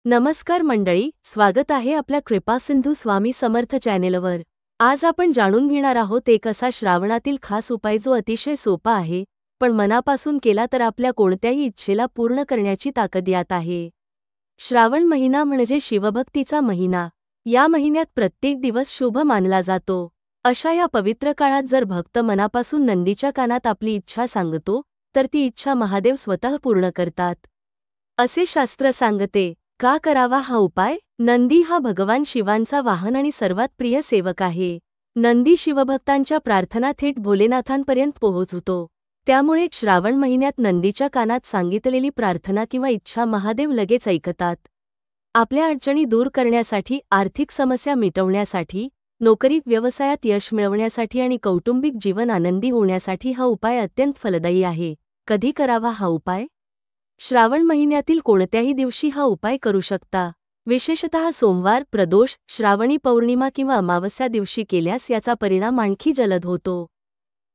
नमस्कार मंडळी, स्वागत आहे आपल्या कृपासिंधू स्वामी समर्थ चॅनेलवर। आज आपण जाणून घेणार आहोत एक असा श्रावणातील खास उपाय जो अतिशय सोपा आहे, पण मनापासून केला तर आपल्या कोणत्याही इच्छेला पूर्ण करण्याची ताकद यात आहे। श्रावण महिना म्हणजे शिवभक्तीचा महिना। या महिन्यात प्रत्येक दिवस शुभ मानला जातो। अशा या पवित्र काळात जर भक्त मनापासून नंदीच्या कानात आपली इच्छा सांगतो, तर ती इच्छा महादेव स्वतः पूर्ण करतात, असे शास्त्र सांगते। का करावा हा उपाय? नंदी हा भगवान शिवांचा वाहन आणि सर्वात प्रिय सेवक आहे। नंदी शिवभक्तांच्या प्रार्थना थेट भोलेनाथांपर्यंत पोहोचवतो। त्यामुळे श्रावण महिन्यात नंदीच्या कानात सांगितलेली प्रार्थना किंवा इच्छा महादेव लगेच ऐकतात। आपल्या अडचणी दूर करण्यासाठी, आर्थिक समस्या मिटवण्यासाठी, नोकरी व्यवसायात यश मिळवण्यासाठी आणि कौटुंबिक जीवन आनंदी होण्यासाठी हा उपाय अत्यंत फलदायी आहे। कधी करावा हा उपाय? श्रावण महिन्यातील कोणत्याही दिवशी हा उपाय करू शकता। विशेषतः सोमवार, प्रदोष, श्रावणी पौर्णिमा किंवा अमावस्या दिवशी केल्यास याचा परिणाम आणखी जलद होतो।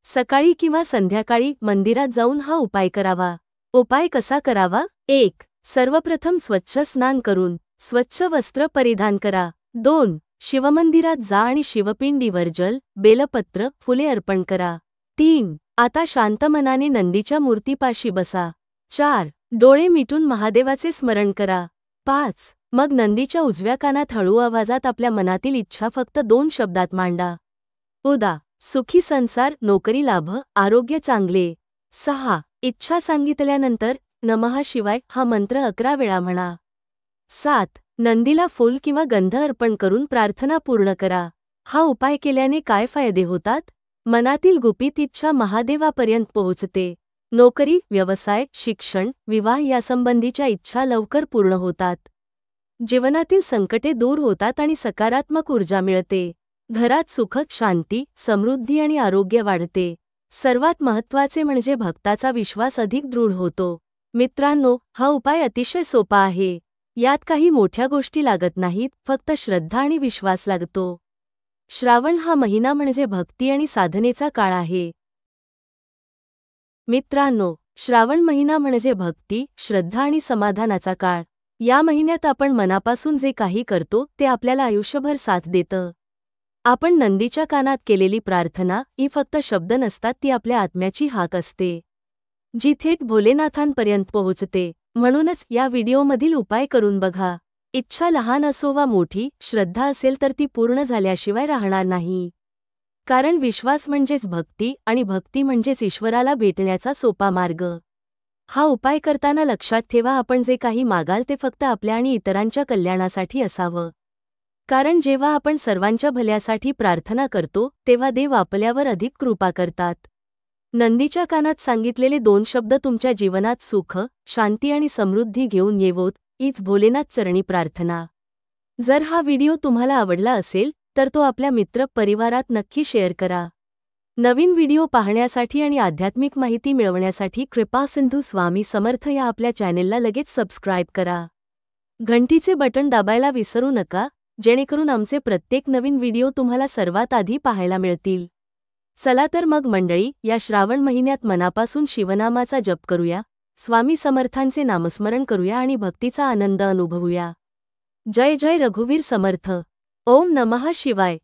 सकाळी किंवा संध्याकाळी मंदिरात जाऊन हा उपाय करावा। उपाय कसा करावा? 1. सर्वप्रथम स्वच्छ स्नान करून स्वच्छ वस्त्र परिधान करा। 2. शिवमंदिरात जा आणि शिवपिंडीवर जल, बेलपत्र, फुले अर्पण करा। 3. आता शांत मनाने नंदीच्या मूर्तीपाशी बसा। 4. डोळे मिटून महादेवाचे स्मरण करा। 5. मग नंदीच्या उजव्या कानात हळू आवाजात आपल्या मनातील इच्छा फक्त 2 शब्दात मांडा। उदा. सुखी संसार, नोकरी लाभ, आरोग्य चांगले। 6. इच्छा सांगितल्यानंतर नमः शिवाय हा मंत्र 11 वेळा म्हणा। 7. नंदीला फूल किंवा गंध अर्पण करून प्रार्थना पूर्ण करा। हा उपाय केल्याने काय फायदे होतात? मनातील गुपित इच्छा महादेवापर्यंत पोहोचते। नोकरी, व्यवसाय, शिक्षण, विवाह यासंबंधीच्या इच्छा लवकर पूर्ण होतात। जीवनातील संकटे दूर होतात आणि सकारात्मक ऊर्जा मिळते। घरात सुख, शांती, समृद्धी आणि आरोग्य वाढते। सर्वात महत्त्वाचे म्हणजे भक्ताचा विश्वास अधिक दृढ होतो। मित्रांनो, हा उपाय अतिशय सोपा आहे। यात काही मोठ्या गोष्टी लागत नाहीत, फक्त श्रद्धा आणि विश्वास लागतो। श्रावण हा महिना म्हणजे भक्ती आणि साधनेचा काळ आहे। मित्रांनो, श्रावण महिना म्हणजे भक्ती, श्रद्धा आणि समाधानाचा काळ। या महिन्यात आपण मनापासून जे काही करतो ते आपल्याला आयुष्यभर साथ देतं। आपण नंदीच्या कानात केलेली प्रार्थना ही फक्त शब्द नसतात, ती आपल्या आत्म्याची हाक असते, जी थेट भोलेनाथांपर्यंत पोहोचते। म्हणूनच या व्हिडिओमधील उपाय करून बघा। इच्छा लहान असो वा मोठी, श्रद्धा असेल तर ती पूर्ण झाल्याशिवाय राहणार नाही। कारण विश्वास म्हणजेच भक्ती आणि भक्ती म्हणजेच ईश्वराला भेटण्याचा सोपा मार्ग। हा उपाय करताना लक्षात ठेवा, आपण जे काही मागाल ते फक्त आपल्या आणि इतरांच्या कल्याणासाठी असावं। कारण जेव्हा आपण सर्वांच्या भल्यासाठी प्रार्थना करतो, तेव्हा देव आपल्यावर अधिक कृपा करतात। नंदीच्या कानात सांगितलेले 2 शब्द तुमच्या जीवनात सुख, शांती आणि समृद्धी घेऊन येवोत, हीच भोलेनाथ चरणी प्रार्थना। जर हा व्हिडिओ तुम्हाला आवडला असेल तर तो आपल्या मित्र परिवारात नक्की शेअर करा। नवीन व्हिडिओ पाहण्यासाठी आणि आध्यात्मिक माहिती मिळवण्यासाठी कृपासिंधू स्वामी समर्थ या आपल्या चॅनेलला लगेच सबस्क्राईब करा। घंटीचे बटण दाबायला विसरू नका, जेणेकरून आमचे प्रत्येक नवीन व्हिडिओ तुम्हाला सर्वात आधी पाहायला मिळतील। चला तर मग मंडळी, या श्रावण महिन्यात मनापासून शिवनामाचा जप करूया, स्वामी समर्थांचे नामस्मरण करूया आणि भक्तीचा आनंद अनुभवूया। जय जय रघुवीर समर्थ। ओम नमः शिवाय।